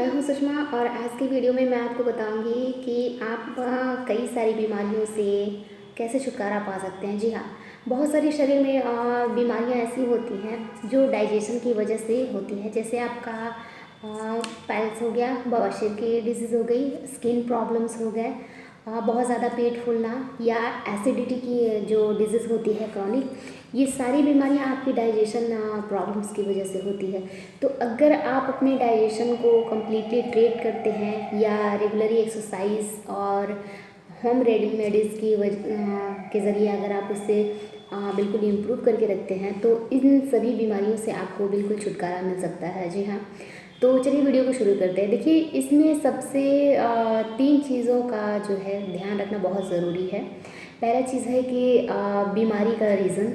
मैं हूं सुषमा और आज की वीडियो में मैं आपको बताऊंगी कि आप कई सारी बीमारियों से कैसे छुटकारा पा सकते हैं। जी हाँ, बहुत सारी शरीर में बीमारियां ऐसी होती हैं जो डाइजेशन की वजह से होती है। जैसे आपका पाइल्स हो गया, बवासीर की डिजीज़ हो गई, स्किन प्रॉब्लम्स हो गए, बहुत ज़्यादा पेट फूलना या एसिडिटी की जो डिजीज़ होती है क्रॉनिक, ये सारी बीमारियां आपकी डाइजेशन प्रॉब्लम्स की वजह से होती है। तो अगर आप अपने डाइजेशन को कम्प्लीटली ट्रीट करते हैं या रेगुलरली एक्सरसाइज और होम रेमेडीज़ के ज़रिए अगर आप उससे बिल्कुल इम्प्रूव करके रखते हैं तो इन सभी बीमारियों से आपको बिल्कुल छुटकारा मिल सकता है। जी हाँ, तो चलिए वीडियो को शुरू करते हैं। देखिए, इसमें सबसे 3 चीज़ों का जो है ध्यान रखना बहुत ज़रूरी है। पहला चीज़ है कि बीमारी का रीज़न,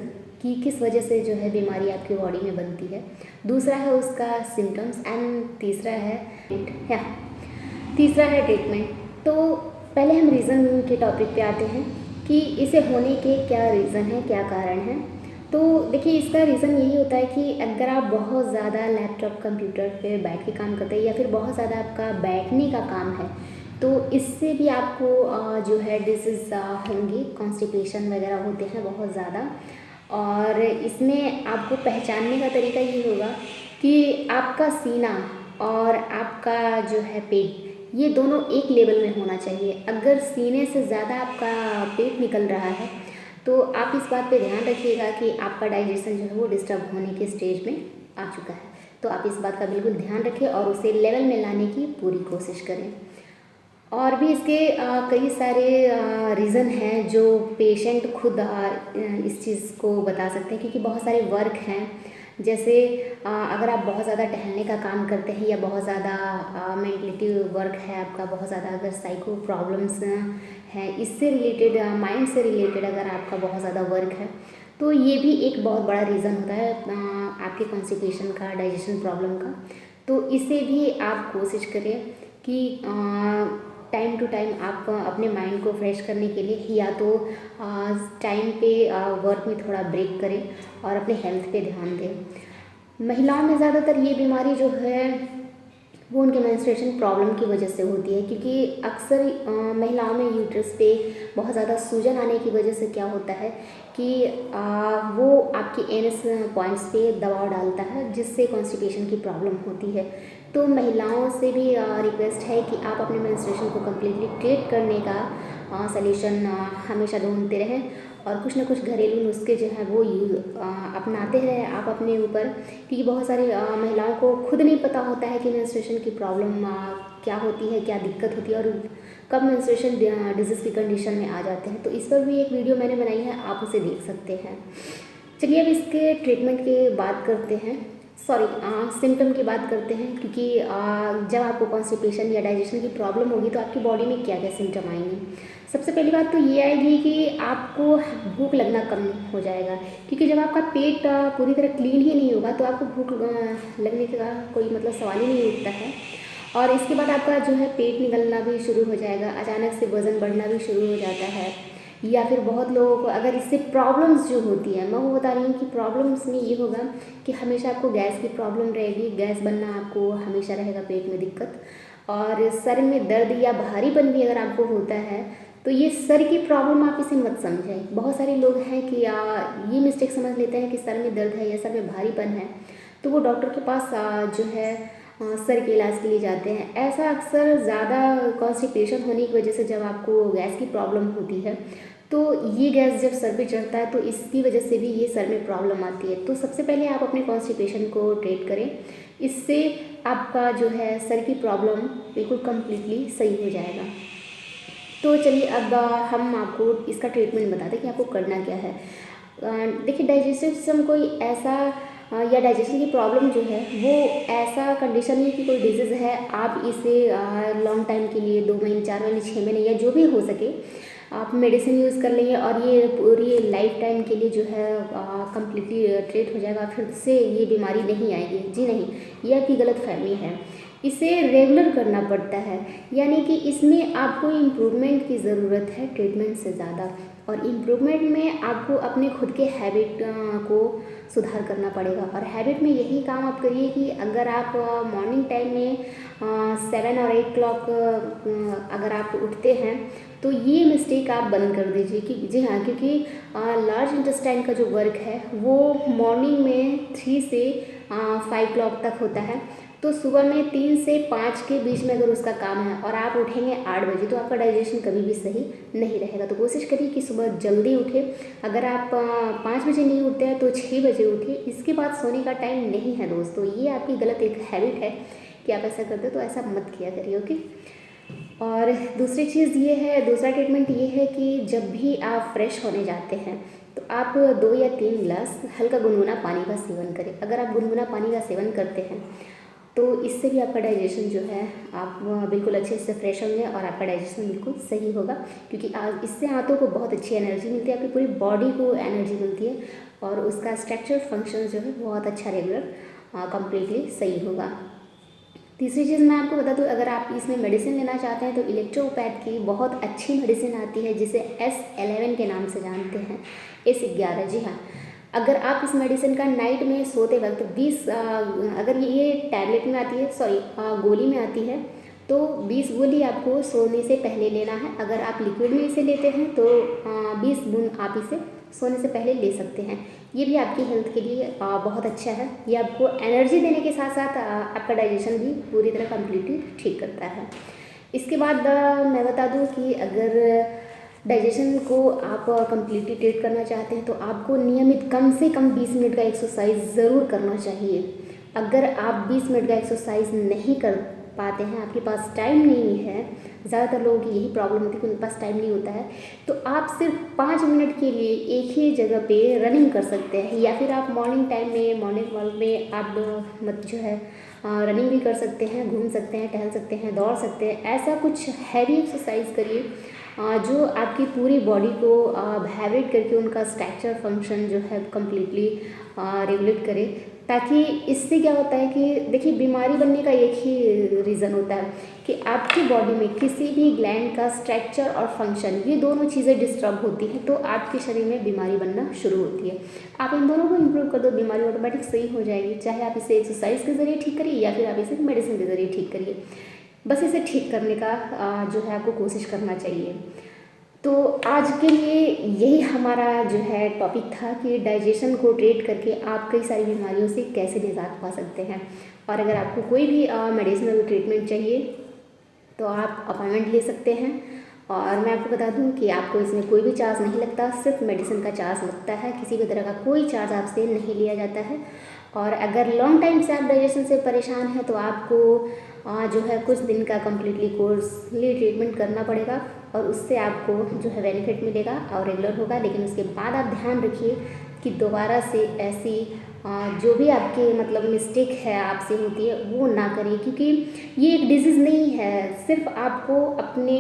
कि किस वजह से जो है बीमारी आपकी बॉडी में बनती है। दूसरा है उसका सिम्टम्स एंड तीसरा है ट्रीटमेंट। तो पहले हम रीज़न के टॉपिक पे आते हैं कि इसे होने के क्या रीज़न है, क्या कारण है। तो देखिए, इसका रीज़न यही होता है कि अगर आप बहुत ज़्यादा लैपटॉप कंप्यूटर पे बैठ के काम करते हैं या फिर बहुत ज़्यादा आपका बैठने का काम है तो इससे भी आपको जो है डिजीज़ होंगी, कॉन्स्टिपेशन वगैरह होते हैं बहुत ज़्यादा। और इसमें आपको पहचानने का तरीका ये होगा कि आपका सीना और आपका जो है पेट, ये दोनों एक लेवल में होना चाहिए। अगर सीने से ज़्यादा आपका पेट निकल रहा है तो आप इस बात पे ध्यान रखिएगा कि आपका डाइजेशन जो है वो डिस्टर्ब होने के स्टेज में आ चुका है। तो आप इस बात का बिल्कुल ध्यान रखें और उसे लेवल में लाने की पूरी कोशिश करें। और भी इसके कई सारे रीज़न हैं जो पेशेंट खुद इस चीज़ को बता सकते हैं, क्योंकि बहुत सारे वर्क हैं। जैसे अगर आप बहुत ज़्यादा टहलने का काम करते हैं या बहुत ज़्यादा मेंटलिटी वर्क है आपका, बहुत ज़्यादा अगर साइको प्रॉब्लम्स हैं, इससे रिलेटेड माइंड से रिलेटेड अगर आपका बहुत ज़्यादा वर्क है तो ये भी एक बहुत बड़ा रीज़न होता है आपके कॉन्स्टिपेशन का, डाइजेशन प्रॉब्लम का। तो इसे भी आप कोशिश करें कि टाइम टू टाइम आप अपने माइंड को फ्रेश करने के लिए या तो टाइम पे वर्क में थोड़ा ब्रेक करें और अपने हेल्थ पे ध्यान दें। महिलाओं में ज़्यादातर ये बीमारी जो है वो उनके मेंस्ट्रुएशन प्रॉब्लम की वजह से होती है, क्योंकि अक्सर महिलाओं में यूट्रस पे बहुत ज़्यादा सूजन आने की वजह से क्या होता है कि वो आपकी एनएस पॉइंट्स पे दबाव डालता है, जिससे कॉन्स्टिपेशन की प्रॉब्लम होती है। तो महिलाओं से भी रिक्वेस्ट है कि आप अपने मेंस्ट्रुएशन को कम्प्लीटली ट्रीट करने का सॉल्यूशन हमेशा ढूंढते रहें और कुछ ना कुछ घरेलू नुस्खे जो हैं वो अपनाते रहें आप अपने ऊपर, क्योंकि बहुत सारी महिलाओं को खुद नहीं पता होता है कि मेंस्ट्रुएशन की प्रॉब्लम क्या होती है, क्या दिक्कत होती है और कब मेंस्ट्रुएशन डिजीज़ की कंडीशन में आ जाते हैं। तो इस पर भी एक वीडियो मैंने बनाई है, आप उसे देख सकते हैं। चलिए अब इसके ट्रीटमेंट की बात करते हैं, सिम्टम की बात करते हैं, क्योंकि जब आपको कॉन्स्टिपेशन या डाइजेशन की प्रॉब्लम होगी तो आपकी बॉडी में क्या क्या सिम्टम आएंगे। सबसे पहली बात तो ये आएगी कि आपको भूख लगना कम हो जाएगा, क्योंकि जब आपका पेट पूरी तरह क्लीन ही नहीं होगा तो आपको भूख लगने का कोई मतलब सवाल ही नहीं उठता है। और इसके बाद आपका जो है पेट निकलना भी शुरू हो जाएगा, अचानक से वज़न बढ़ना भी शुरू हो जाता है। या फिर बहुत लोगों को अगर इससे प्रॉब्लम्स जो होती है, मैं वो बता रही हूँ कि प्रॉब्लम्स में ये होगा कि हमेशा आपको गैस की प्रॉब्लम रहेगी, गैस बनना आपको हमेशा रहेगा, पेट में दिक्कत, और सर में दर्द या भारीपन भी अगर आपको होता है तो ये सर की प्रॉब्लम आप इसे मत समझें। बहुत सारे लोग हैं कि ये मिस्टेक समझ लेते हैं कि सर में दर्द है या सर में भारीपन है तो वो डॉक्टर के पास जो है सर के इलाज के लिए जाते हैं। ऐसा अक्सर ज़्यादा कॉन्स्टिपेशन होने की वजह से जब आपको गैस की प्रॉब्लम होती है तो ये गैस जब सर पे चढ़ता है तो इसकी वजह से भी ये सर में प्रॉब्लम आती है। तो सबसे पहले आप अपने कॉन्स्टिपेशन को ट्रीट करें, इससे आपका जो है सर की प्रॉब्लम बिल्कुल कम्प्लीटली सही हो जाएगा। तो चलिए अब हम आपको इसका ट्रीटमेंट बताते हैं कि आपको करना क्या है। देखिए, डाइजेस्टिव सिस्टम कोई ऐसा या डाइजेशन की प्रॉब्लम जो है वो ऐसा कंडीशन नहीं कि कोई डिजीज़ है आप इसे लॉन्ग टाइम के लिए 2 महीने, 4 महीने, 6 महीने या जो भी हो सके आप मेडिसिन यूज़ कर लेंगे और ये पूरी लाइफ टाइम के लिए जो है कम्प्लीटली ट्रीट हो जाएगा, फिर से ये बीमारी नहीं आएगी। जी नहीं, ये आपकी गलतफहमी है। इसे रेगुलर करना पड़ता है, यानी कि इसमें आपको इम्प्रूवमेंट की ज़रूरत है ट्रीटमेंट से ज़्यादा। और इम्प्रूवमेंट में आपको अपने खुद के हैबिट को सुधार करना पड़ेगा। और हैबिट में यही काम आप करिए कि अगर आप मॉर्निंग टाइम में 7 और 8 क्लॉक अगर आप उठते हैं तो ये मिस्टेक आप बंद कर दीजिए कि जी हाँ, क्योंकि लार्ज इंटेस्टाइन का जो वर्क है वो मॉर्निंग में 3 से 5 क्लॉक तक होता है। तो सुबह में 3 से 5 के बीच में अगर उसका काम है और आप उठेंगे 8 बजे तो आपका डाइजेशन कभी भी सही नहीं रहेगा। तो कोशिश करिए कि सुबह जल्दी उठे। अगर आप 5 बजे नहीं उठते हैं तो 6 बजे उठिए। इसके बाद सोने का टाइम नहीं है दोस्तों, ये आपकी गलत एक हैबिट है कि आप ऐसा करते हो, तो ऐसा मत किया करिए, ओके। और दूसरी चीज़ ये है, दूसरा ट्रीटमेंट ये है कि जब भी आप फ्रेश होने जाते हैं तो आप 2 या 3 गिलास हल्का गुनगुना पानी का सेवन करें। अगर आप गुनगुना पानी का सेवन करते हैं तो इससे भी आपका डाइजेशन जो है आप बिल्कुल अच्छे से फ्रेश होंगे और आपका डाइजेशन बिल्कुल सही होगा, क्योंकि आज इससे आंतों को बहुत अच्छी एनर्जी मिलती है, आपकी पूरी बॉडी को एनर्जी मिलती है और उसका स्ट्रक्चर फंक्शन जो है बहुत अच्छा रेगुलर कम्प्लीटली सही होगा। तीसरी चीज़ मैं आपको बता दूँ, अगर आप इसमें मेडिसिन लेना चाहते हैं तो इलेक्ट्रोपैथ की बहुत अच्छी मेडिसिन आती है जिसे S11 के नाम से जानते हैं, S11। जी हाँ, अगर आप इस मेडिसिन का नाइट में सोते वक्त 20 अगर ये टैबलेट में आती है, सॉरी गोली में आती है, तो 20 गोली आपको सोने से पहले लेना है। अगर आप लिक्विड में इसे लेते हैं तो 20 बूंद आप इसे सोने से पहले ले सकते हैं। ये भी आपकी हेल्थ के लिए बहुत अच्छा है। ये आपको एनर्जी देने के साथ साथ आपका डाइजेशन भी पूरी तरह कम्प्लीटली ठीक करता है। इसके बाद मैं बता दूं कि अगर डाइजेशन को आप कम्प्लीटली ट्रीट करना चाहते हैं तो आपको नियमित कम से कम 20 मिनट का एक्सरसाइज ज़रूर करना चाहिए। अगर आप 20 मिनट का एक्सरसाइज नहीं कर पाते हैं, आपके पास टाइम नहीं है, ज़्यादातर लोगों की यही प्रॉब्लम होती है कि उनके पास टाइम नहीं होता है, तो आप सिर्फ 5 मिनट के लिए एक ही जगह पे रनिंग कर सकते हैं, या फिर आप मॉर्निंग टाइम में मॉर्निंग वॉक में आप जो है रनिंग भी कर सकते हैं, घूम सकते हैं, टहल सकते हैं, दौड़ सकते हैं। ऐसा कुछ हैवी एक्सरसाइज करिए जो आपकी पूरी बॉडी को वाइब्रेट करके उनका स्ट्रक्चर फंक्शन जो है कम्प्लीटली रेगुलेट करे, ताकि इससे क्या होता है कि देखिए, बीमारी बनने का एक ही रीज़न होता है कि आपकी बॉडी में किसी भी ग्लैंड का स्ट्रक्चर और फंक्शन, ये दोनों चीज़ें डिस्टर्ब होती हैं तो आपके शरीर में बीमारी बनना शुरू होती है। आप इन दोनों को इम्प्रूव कर दो, बीमारी ऑटोमेटिक सही हो जाएगी। चाहे आप इसे एक्सरसाइज के ज़रिए ठीक करिए या फिर आप इसे मेडिसिन के ज़रिए ठीक करिए, बस इसे ठीक करने का जो है आपको कोशिश करना चाहिए। तो आज के लिए यही हमारा जो है टॉपिक था कि डाइजेशन को ट्रीट करके आप कई सारी बीमारियों से कैसे निजात पा सकते हैं। और अगर आपको कोई भी मेडिसिनल ट्रीटमेंट चाहिए तो आप अपॉइंटमेंट ले सकते हैं। और मैं आपको बता दूं कि आपको इसमें कोई भी चार्ज नहीं लगता, सिर्फ मेडिसिन का चार्ज लगता है, किसी भी तरह का कोई चार्ज आपसे नहीं लिया जाता है। और अगर लॉन्ग टाइम से आप डाइजेशन से परेशान हैं तो आपको जो है कुछ दिन का कम्प्लीटली कोर्सली ट्रीटमेंट करना पड़ेगा और उससे आपको जो है बेनिफिट मिलेगा और रेगुलर होगा। लेकिन उसके बाद आप ध्यान रखिए कि दोबारा से ऐसी जो भी आपके मतलब मिस्टेक है आपसे होती है वो ना करिए, क्योंकि ये एक डिजीज़ नहीं है, सिर्फ आपको अपने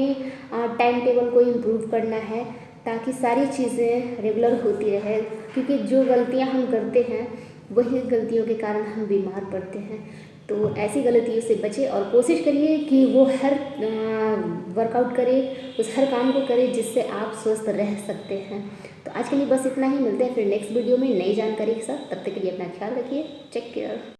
टाइम टेबल को इम्प्रूव करना है ताकि सारी चीज़ें रेगुलर होती रहे। क्योंकि जो गलतियां हम करते हैं वही गलतियों के कारण हम बीमार पड़ते हैं। तो ऐसी गलतियों से बचें और कोशिश करिए कि वो हर वर्कआउट करें, उस हर काम को करें जिससे आप स्वस्थ रह सकते हैं। तो आज के लिए बस इतना ही, मिलते हैं फिर नेक्स्ट वीडियो में नई जानकारी के साथ। तब तक के लिए अपना ख्याल रखिए, टेक केयर।